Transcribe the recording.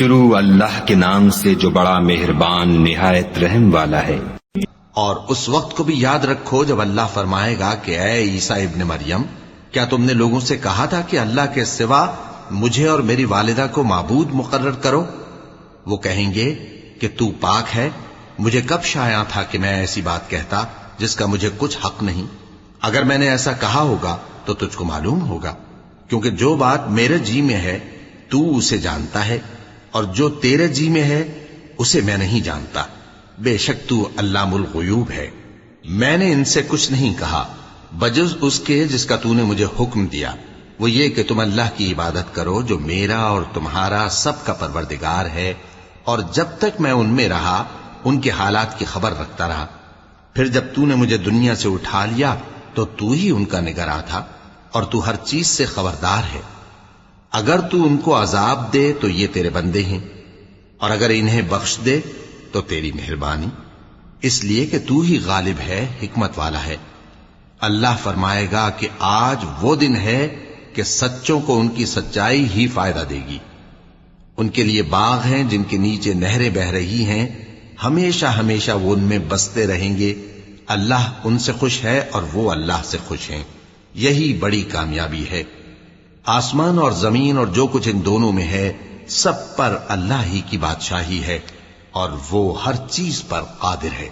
شروع اللہ کے نام سے جو بڑا مہربان نہایت رحم والا ہے۔ اور اس وقت کو بھی یاد رکھو جب اللہ فرمائے گا کہ اے عیسیٰ ابن مریم، کیا تم نے لوگوں سے کہا تھا کہ اللہ کے سوا مجھے اور میری والدہ کو معبود مقرر کرو؟ وہ کہیں گے کہ تو پاک ہے، مجھے کب شایع تھا کہ میں ایسی بات کہتا جس کا مجھے کچھ حق نہیں۔ اگر میں نے ایسا کہا ہوگا تو تجھ کو معلوم ہوگا، کیونکہ جو بات میرے جی میں ہے تو اسے جانتا ہے، اور جو تیرے جی میں ہے اسے میں نہیں جانتا۔ بے شک تو علام الغیوب ہے۔ میں نے ان سے کچھ نہیں کہا بجز اس کے جس کا تو نے مجھے حکم دیا، وہ یہ کہ تم اللہ کی عبادت کرو جو میرا اور تمہارا سب کا پروردگار ہے، اور جب تک میں ان میں رہا ان کے حالات کی خبر رکھتا رہا۔ پھر جب تو نے مجھے دنیا سے اٹھا لیا تو تو ہی ان کا نگراں تھا، اور تو ہر چیز سے خبردار ہے۔ اگر تو ان کو عذاب دے تو یہ تیرے بندے ہیں، اور اگر انہیں بخش دے تو تیری مہربانی، اس لیے کہ تو ہی غالب ہے، حکمت والا ہے۔ اللہ فرمائے گا کہ آج وہ دن ہے کہ سچوں کو ان کی سچائی ہی فائدہ دے گی۔ ان کے لیے باغ ہیں جن کے نیچے نہریں بہ رہی ہیں، ہمیشہ ہمیشہ وہ ان میں بستے رہیں گے۔ اللہ ان سے خوش ہے اور وہ اللہ سے خوش ہیں، یہی بڑی کامیابی ہے۔ آسمان اور زمین اور جو کچھ ان دونوں میں ہے سب پر اللہ ہی کی بادشاہی ہے، اور وہ ہر چیز پر قادر ہے۔